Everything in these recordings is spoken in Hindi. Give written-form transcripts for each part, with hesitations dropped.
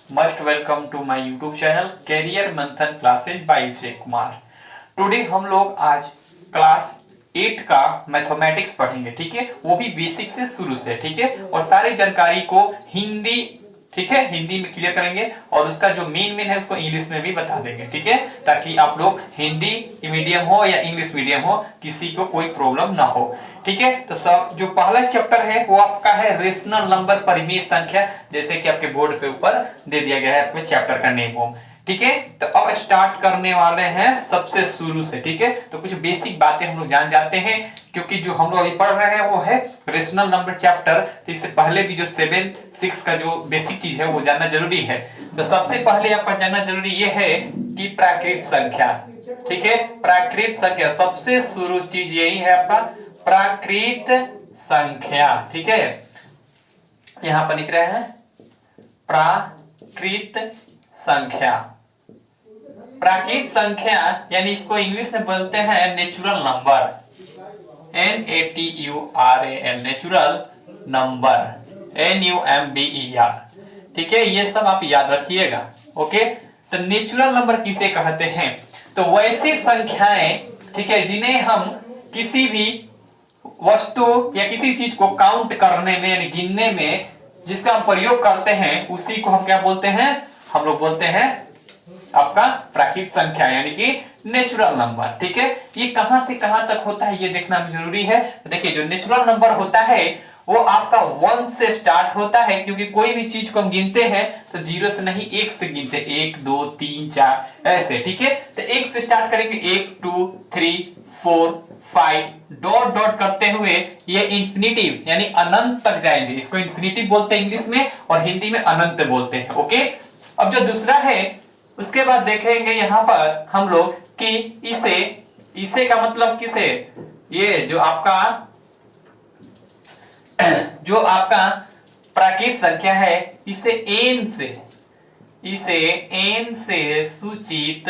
Must welcome to my YouTube channel career Manthan classes by Vijay Kumar. Today हम लोग आज क्लास 8 का मैथमेटिक्स पढ़ेंगे, ठीक है। वो भी बेसिक से शुरू से, ठीक है। और सारी जानकारी को हिंदी, ठीक है, हिंदी में क्लियर करेंगे और उसका जो मेन है उसको इंग्लिश में भी बता देंगे, ठीक है, ताकि आप लोग हिंदी मीडियम हो या इंग्लिश मीडियम हो किसी को कोई प्रॉब्लम ना हो, ठीक है। तो सब जो पहला चैप्टर है वो आपका है रेशनल नंबर, परिमेय संख्या, जैसे कि आपके बोर्ड पे ऊपर दे दिया गया है आपके चैप्टर का नेम हो, ठीक है। तो अब स्टार्ट करने वाले हैं सबसे शुरू से, ठीक है। तो कुछ बेसिक बातें हम लोग जान जाते हैं, क्योंकि जो हम लोग अभी पढ़ रहे हैं वो है रेशनल नंबर चैप्टर। तो इससे पहले भी जो 7, 6 का जो बेसिक चीज है वो जानना जरूरी है। तो सबसे पहले आपका जानना जरूरी ये है कि प्राकृत संख्या, ठीक है। प्राकृत संख्या सबसे शुरू चीज यही है आपका प्राकृत संख्या, ठीक है। यहां पर लिख रहे हैं प्राकृत संख्या। प्राकृत संख्या यानी इसको इंग्लिश में बोलते हैं natural number, NATURAL, natural number, NUMBER, ठीक है। ये सब आप याद रखिएगा, ओके। तो नेचुरल नंबर किसे कहते हैं? तो वैसी संख्याएं, ठीक है, जिन्हें हम किसी भी वस्तु या किसी चीज को काउंट करने में यानी गिनने में जिसका हम प्रयोग करते हैं उसी को हम क्या बोलते हैं? हम लोग बोलते हैं आपका प्राकृत संख्या यानी कि नेचुरल नंबर, ठीक है। ये कहां से कहां तक होता है ये देखना भी जरूरी है। तो देखिए, जो नेचुरल नंबर होता है वो आपका 1 से स्टार्ट होता है, क्योंकि कोई भी चीज को हम गिनते हैं तो 0 से नहीं 1 से गिनते, 1 2 3 4 ऐसे, ठीक है। तो 1 से स्टार्ट करेंगे, 1 2 3 4 5 डॉट डॉट करते हुए ये इंफिनिटिव यानी अनंत तक जाएंगे। इसको इंफिनिटिव बोलते हैं इंग्लिश में और हिंदी में अनंत बोलते हैं, ओके। अब जो दूसरा है उसके बाद देखेंगे यहां पर हम लोग कि इसे का मतलब किसे, ये जो आपका प्राकृत संख्या है इसे n से सूचित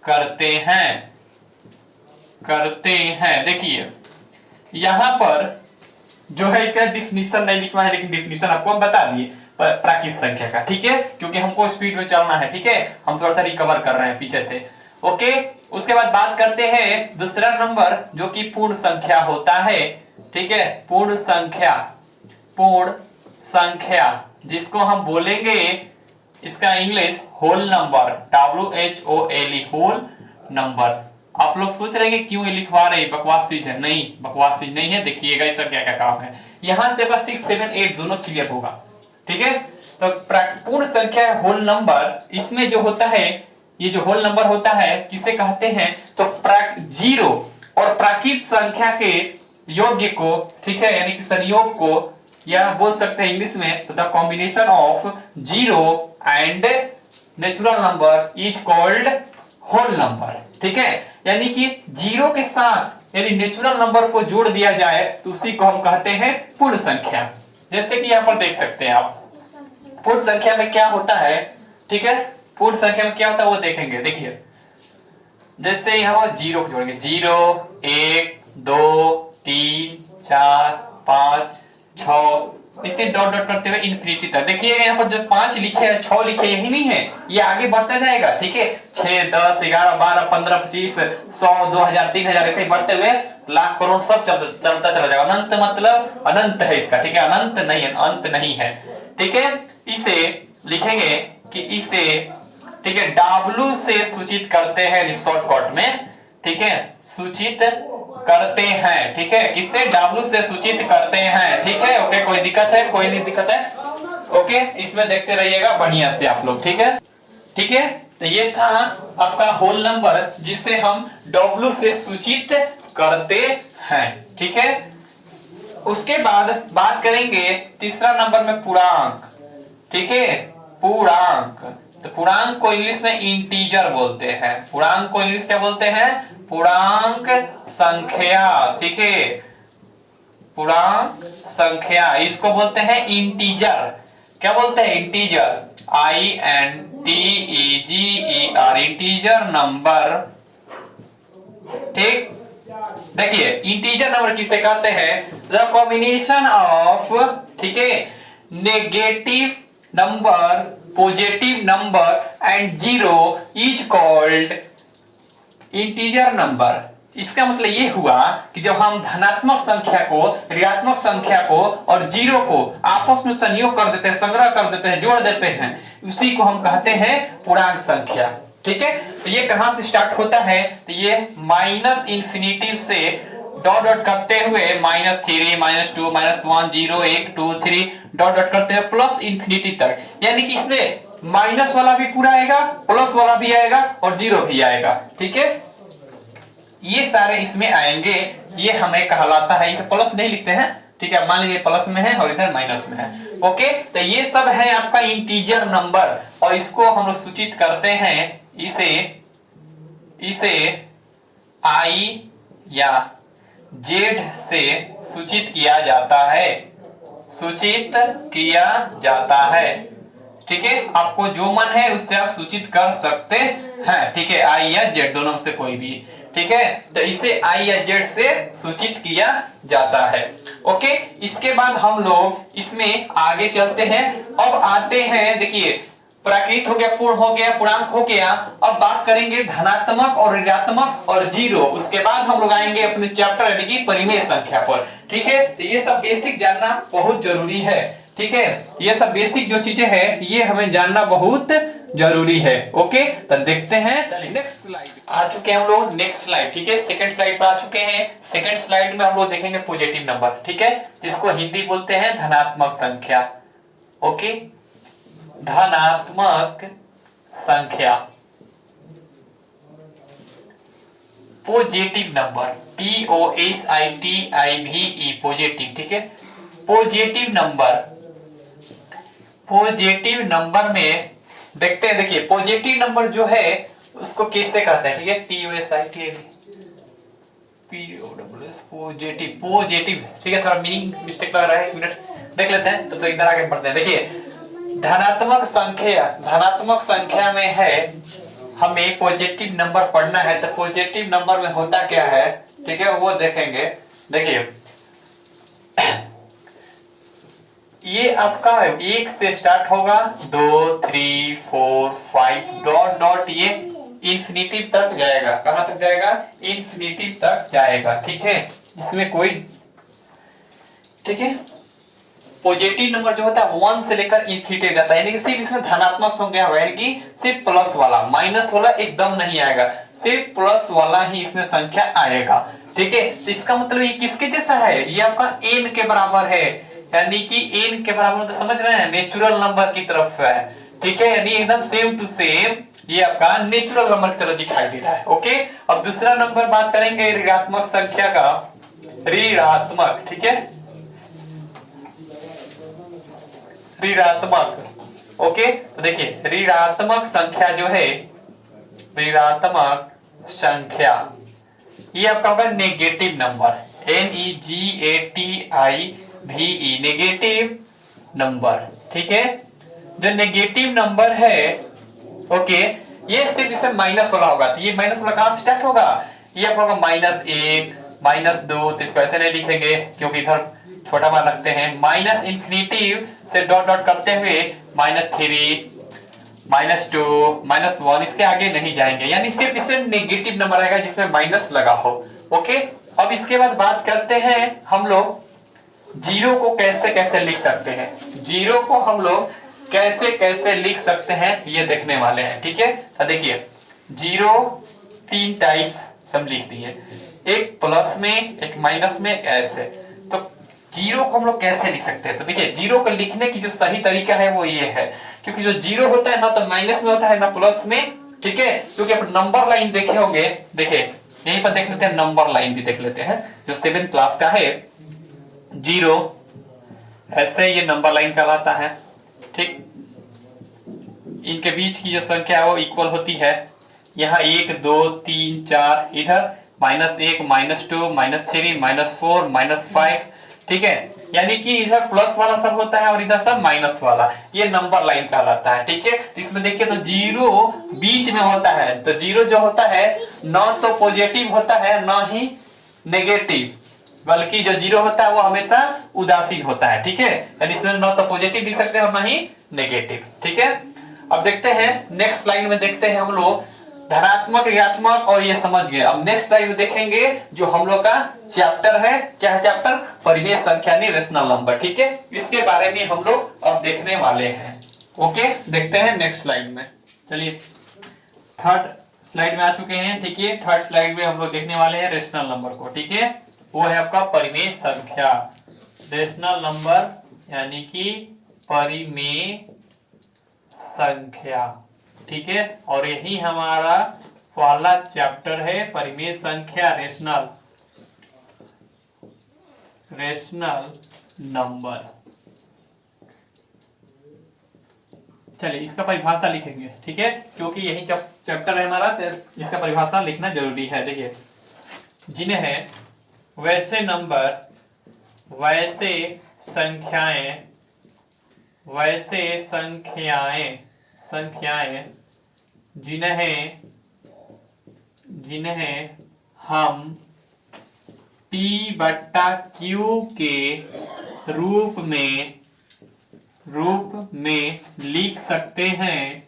करते हैं। देखिए यहां पर जो है इसका डिफिनीशन नहीं लिखवा है, लेकिन डिफिनीशन आपको हम बता दिए प्राकृत संख्या का, ठीक है, क्योंकि हमको स्पीड में चलना है, ठीक है। हम थोड़ा सा रिकवर कर रहे हैं पीछे से, ओके। उसके बाद बात करते हैं दूसरा नंबर जो कि पूर्ण संख्या होता है, ठीक है। पूर्ण संख्या जिसको हम बोलेंगे इसका English whole number, WHOLE, whole number. आप लोग सोच रहे हैं क्यों ये लिखवा रहे हैं, बकवास चीज है? नहीं, बकवास चीज नहीं है। देखिएगा इसका क्या क्या काम है। यहां से बस 6 7 8 दोनों क्लियर होगा, ठीक है। तो पूर्ण संख्या है होल नंबर, इसमें जो होता है ये जो होल नंबर होता है किसे कहते हैं? तो जीरो और प्राकृत संख्या के योग्य को, ठीक है, यानी कि संयोग को, या बोल सकते हैं इंग्लिश में तो the combination of zero and natural number is called whole number, ठीक है। यानी कि जीरो के साथ यदि नेचुरल नंबर को जोड़ दिया जाए तो उसी को हम कहते हैं पूर्ण संख्या। जैसे कि यहाँ पर देख सकते हैं आप पूर्ण संख्या में क्या होता है, ठीक है। पूर्ण संख्या में क्या होता है वो देखेंगे। देखिए जैसे यहाँ पर जीरो को जोड़ेंगे, 0 1 2 3 4 5 6, इसे डॉट डॉट करते हुए इन्फिनिटी तक। देखिएगा यहाँ पर जो 5 लिखे हैं 6 लिखे यही नहीं है, ये आगे बढ़ता जाएगा, ठीक है। 6 10 11 12 15 25 100 2000 3000 ऐसे बढ़ते हुए लाख करोड़ सब चलता चला जाएगा। अनंत मतलब अनंत है इसका, ठीक है, अनंत नहीं है, अंत नहीं है, ठीक है। इसे लिखेंगे कि इसे, ठीक है, W से सूचित करते हैं शॉर्टकट में, ठीक है, सूचित करते हैं, ठीक है, इसे W से सूचित करते हैं, ठीक है, ओके। कोई दिक्कत है? कोई नहीं दिक्कत है, ओके। इसमें देखते रहिएगा बढ़िया से आप लोग, ठीक है, ठीक है। तो ये था आपका होल नंबर जिसे हम W से सूचित करते हैं, ठीक है। उसके बाद बात करेंगे तीसरा नंबर में पूर्णांक, ठीक है, पूर्णांक। तो पूर्णांक को इंग्लिश में इंटीजर बोलते हैं। पूर्णांक को इंग्लिश क्या बोलते हैं? पूर्णांक संख्या, ठीक है, पूर्णांक संख्या, इसको बोलते हैं इंटीजर। क्या बोलते हैं? इंटीजर, INTEGER, इंटीजर नंबर, ठीक। देखिए इंटीजर नंबर किसे कहते हैं? द कॉम्बिनेशन ऑफ, ठीक है, negative number, positive number and zero is called integer number. इसका मतलब ये हुआ कि जब हम धनात्मक संख्या को, ऋणात्मक संख्या को और जीरो को आपस में संयोग कर देते हैं, संग्रह कर देते हैं, जोड़ देते हैं, उसी को हम कहते हैं पूर्णांक संख्या। ठीक है, तो ये कहां से स्टार्ट होता है? तो ये माइनस इंफिनिटी से डॉट डॉट करते हुए -3, -2, -1, 0, 1, 2, 3 डॉट डॉट करते हुए प्लस इंफिनिटी तक। यानी कि इसमें माइनस वाला भी पूरा आएगा, प्लस वाला भी आएगा और जीरो भी आएगा। ठीक है, ये सारे इसमें आएंगे, ये हमें कहलाता है, इसे प्लस नहीं लिखते हैं। ठीक है, मान लीजिए प्लस में है और इधर माइनस में है। ओके, तो ये सब है आपका इंटीजर नंबर और इसको हम लोग सूचित करते हैं, इसे आई या जेड से सूचित किया जाता है, सूचित किया जाता है। ठीक है, आपको जो मन है उससे आप सूचित कर सकते हैं। ठीक है, आई या जेड दोनों में से कोई भी। ठीक है, तो इसे आई या जेड से सूचित किया जाता है। ओके, इसके बाद हम लोग इसमें आगे चलते हैं। अब आते हैं, देखिए प्राकृत हो गया, पूर्ण हो गया, पूर्णांक हो गया। अब बात करेंगे धनात्मक और ऋणात्मक और जीरो। उसके बाद हम लोग आएंगे अपने चैप्टर यानी कि परिमेय संख्या पर। ठीक है, तो ये सब बेसिक जानना बहुत जरूरी है। ठीक है, ये सब बेसिक जो चीजें हैं ये हमें जानना बहुत जरूरी है। ओके, तो देखते हैं नेक्स्ट स्लाइड। आ चुके हैं हम लोग नेक्स्ट स्लाइड। ठीक है, सेकंड स्लाइड पर आ चुके हैं। सेकंड स्लाइड में हम लोग देखेंगे पॉजिटिव नंबर। ठीक है, जिसको हिंदी बोलते हैं धनात्मक संख्या। ओके, धनात्मक संख्या, पॉजिटिव नंबर, POSITIVE, पॉजिटिव। ठीक है, पॉजिटिव नंबर, पॉजिटिव नंबर में देखते हैं। देखिए पॉजिटिव नंबर जो है उसको कैसे कहते हैं? ठीक है, पॉजिटिव, पॉजिटिव। ठीक है, थोड़ा मीनिंग मिस्टेक लग रहा है, एक मिनट देख लेते हैं, तो इधर आगे बढ़ते हैं। देखिए धनात्मक संख्या, धनात्मक संख्या में है, हमें पॉजिटिव नंबर पढ़ना है, तो पॉजिटिव नंबर में होता क्या है? ठीक है, वो देखेंगे। देखिए ये आपका 1 से स्टार्ट होगा, 2, 3, 4, 5 डॉट डॉट ये इंफिनिटी तक जाएगा। कहां तक जाएगा? इंफिनिटी तक जाएगा। ठीक है, इसमें कोई, ठीक है, पॉजिटिव नंबर जो होता है 1 से लेकर इंफिनिटी जाता है, यानी कि सिर्फ इसमें धनात्मक संख्या होगा, यानी कि सिर्फ प्लस वाला, माइनस वाला एकदम नहीं आएगा, सिर्फ प्लस वाला ही इसमें संख्या आएगा। ठीक है, तो इसका मतलब ये किसके जैसा है? ये आपका n के बराबर है, यानी कि n के बराबर, तो समझ रहे हैं, नेचुरल नंबर की तरफ है। ठीक है, यानी एकदम सेम टू सेम ये आपका नेचुरल नंबर की तरह दिखाई दे रहा है। ओके, अब दूसरा नंबर बात करेंगे ऋणात्मक संख्या का, ऋणात्मक। ठीक है, ऋणात्मक। ओके, तो देखिए ऋणात्मक संख्या जो है, ऋणात्मक संख्या ये आपका होगा negative number, NEGATIVE, negative number. ठीक है, जो नेगेटिव नंबर है, ओके, ये सिर्फ इसमें माइनस वाला होगा। तो ये माइनस वाला कहां से स्टार्ट होगा? ये आपका होगा -1, -2, तो इसको ऐसे नहीं लिखेंगे क्योंकि इधर छोटा मान रखते हैं। माइनस इंफिनिटी से डॉट डॉट करते हुए -3, -2, -1, इसके आगे नहीं जाएंगे, यानी सिर्फ इसमें नेगेटिव नंबर आएगा जिसमें माइनस लगा हो। ओके, अब इसके बाद बात करते हैं हम लोग जीरो को कैसे कैसे लिख सकते हैं। जीरो को हम लोग कैसे कैसे लिख सकते हैं ये देखने वाले हैं। ठीक है, तो देखिए जीरो 3 टाइप्स सब लिख दिए, एक प्लस में, एक माइनस में, ऐसे। तो जीरो को हम लोग कैसे लिख सकते हैं? तो देखिए जीरो को लिखने की जो सही तरीका है वो ये है, क्योंकि जो जीरो होता है ना तो माइनस में होता है ना प्लस में। ठीक है, क्योंकि आप नंबर लाइन देखे होंगे, देखिए यहीं पर देख लेते हैं, नंबर लाइन भी देख लेते हैं जो 7th क्लास का है। जीरो ऐसे ये नंबर लाइन कहलाता है। ठीक, इनके बीच की जो संख्या है वो इक्वल होती है। यहाँ 1, 2, 3, 4, इधर -1, -2, -3, -4, -5। ठीक है, यानी कि इधर प्लस वाला सब होता है और इधर सब माइनस वाला, ये नंबर लाइन कहलाता है। ठीक है, तो इसमें देखिए तो जीरो बीच में होता है, तो जीरो जो होता है ना तो पॉजिटिव होता है ना ही नेगेटिव। बल्कि जो जीरो होता है वो हमेशा उदासीन होता है, ठीक है। यानी इसमें ना तो पॉजिटिव लिख सकते हैं और ना ही नेगेटिव, ठीक है। अब देखते हैं नेक्स्ट स्लाइड में, देखते हैं हम लोग धनात्मक ऋणात्मक, और ये समझ गए। अब नेक्स्ट स्लाइड में देखेंगे जो हम लोग का चैप्टर है, क्या है चैप्टर, परिमेय संख्या यानी रेशनल नंबर, ठीक है। इसके बारे में हम लोग अब देखने वाले हैं। ओके, देखते हैं नेक्स्ट स्लाइड में। चलिए थर्ड स्लाइड में आ चुके हैं, ठीक है। थर्ड स्लाइड में हम लोग देखने वाले हैं रेशनल नंबर को, ठीक है। वो है आपका परिमेय संख्या, रेशनल नंबर यानी कि परिमेय संख्या, ठीक है। और यही हमारा पहला चैप्टर है, परिमेय संख्या, रेशनल नंबर। चलिए इसका परिभाषा लिखेंगे, ठीक है, क्योंकि यही चैप्टर है हमारा, तो इसका परिभाषा लिखना जरूरी है। देखिए, जिन्हें वैसे नंबर, वैसे संख्याएं, जिन्हें हम P बट्टा Q के रूप में लिख सकते हैं,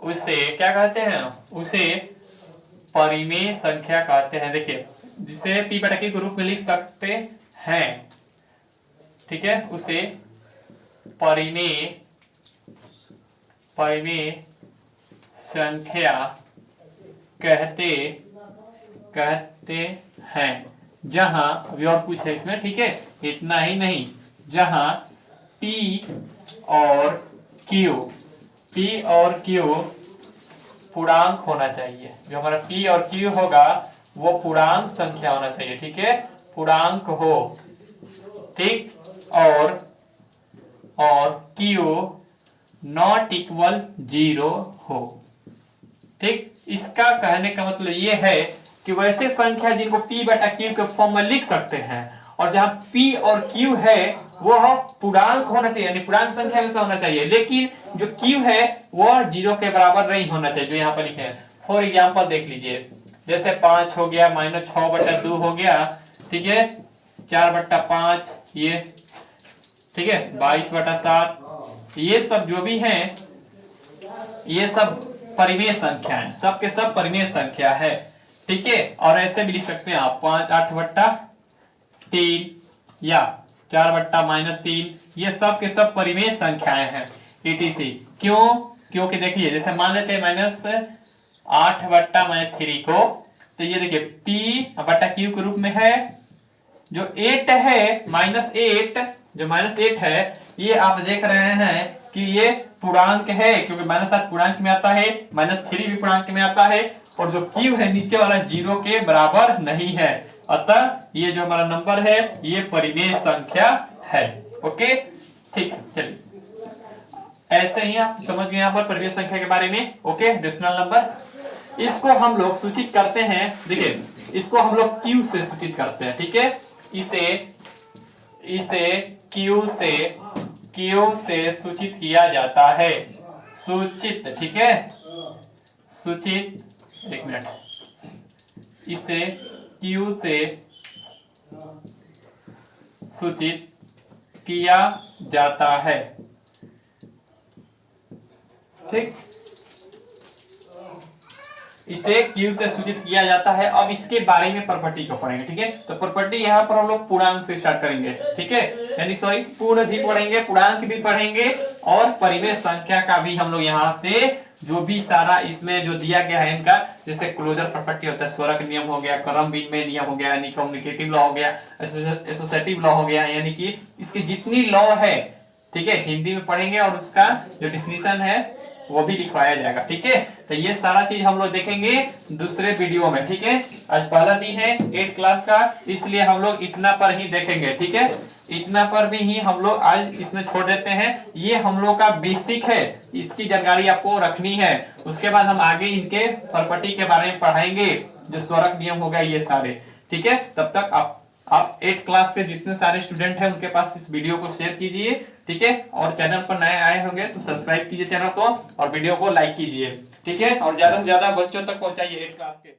उसे क्या कहते हैं, उसे परिमेय संख्या कहते हैं। देखिए, जिसे P बटा Q के रूप में लिख सकते हैं, ठीक है, उसे परिमेय संख्या कहते हैं। जहां अभी और कुछ है इसमें, ठीक है, इतना ही नहीं, जहां P और Q पूर्णांक होना चाहिए। जो हमारा P और Q होगा वो पूर्णांक संख्या होना चाहिए, ठीक है, पूर्णांक हो, ठीक। और Q नॉट इक्वल 0 हो, ठीक। इसका कहने का मतलब ये है कि वैसे संख्या जिनको P बटा Q के फॉर्म में लिख सकते हैं, और जहां P और Q है वो पूर्णांक होना चाहिए, यानी पूर्णांक संख्या में से होना चाहिए, लेकिन जो Q है वो 0 के बराबर नहीं होना चाहिए, जो यहाँ पर लिखे हैं। फॉर एग्जाम्पल देख लीजिए, जैसे 5 हो गया, -6/2 हो गया, ठीक है, 4/5, ये ठीक है, 22/7, ये सब जो भी हैं ये सब परिमेय संख्या है, सब के सब परिमेय संख्या है, ठीक है। और ऐसे भी लिख सकते हैं आप 8/3 या 4/-3, ये सब के सब परिमेय संख्याएं हैं, etc। क्यों? क्योंकि देखिए, जैसे मान लेते हैं -8/-3 को, तो ये देखिए P बटा Q के रूप में है, जो 8 है, -8, जो -8 है, ये आप देख रहे हैं कि ये पूर्णांक है, क्योंकि -8 पूर्णांक में आता है, -3 भी पूर्णांक में आता है, और जो Q है नीचे वाला 0 के बराबर नहीं है, अतः ये जो हमारा नंबर है ये परिमेय संख्या है। ओके, ठीक है। चलिए, ऐसे ही आप समझ गए यहाँ पर परिमेय संख्या के बारे में। ओके, रेशनल नंबर, इसको हम लोग सूचित करते हैं, देखिए इसको हम लोग Q से सूचित करते हैं, ठीक है। इसे Q से सूचित किया जाता है, सूचित, ठीक है, सूचित, एक मिनट, इसे Q से सूचित किया जाता है, ठीक, इसे Q से सूचित किया जाता है। अब इसके बारे में प्रॉपर्टी को पढ़ेंगे, ठीक है। तो प्रॉपर्टी यहाँ पर हम लोग पूर्णांक से स्टार्ट करेंगे, ठीक है, यानी सॉरी पूर्ण भी पढ़ेंगे, पूर्णांक भी पढ़ेंगे, और परिमेय संख्या का भी हम लोग यहाँ से जो भी सारा इसमें जो दिया गया है इनका, जैसे क्लोजर प्रॉपर्टी होता है, स्वरक नियम हो गया, क्रम विनिमय नियम हो गया, यानी कम्युनिकेटिव लॉ हो गया, एसोसिएटिव लॉ हो गया, यानी कि इसकी जितनी लॉ है, ठीक है, हिंदी में पढ़ेंगे, और उसका जो डिफिनीशन है वो भी लिखवाया जाएगा, ठीक है। तो ये सारा चीज हम लोग देखेंगे दूसरे वीडियो में, ठीक है। आज पहला दिन है 8th क्लास का, इसलिए हम लोग इतना पर ही देखेंगे, ठीक है, इतना पर भी ही हम लोग आज इसमें छोड़ देते हैं। ये हम लोग का बेसिक है, इसकी जानकारी आपको रखनी है, उसके बाद हम आगे इनके प्रॉपर्टी के बारे में पढ़ाएंगे, जो स्वरक नियम हो गया, ये सारे, ठीक है। तब तक आप आप 8 क्लास के जितने सारे स्टूडेंट हैं उनके पास इस वीडियो को शेयर कीजिए, ठीक है। और चैनल पर नए आए होंगे तो सब्सक्राइब कीजिए चैनल को और वीडियो को लाइक कीजिए, ठीक है। और ज्यादा से ज्यादा बच्चों तक पहुंचाइए 8 क्लास के।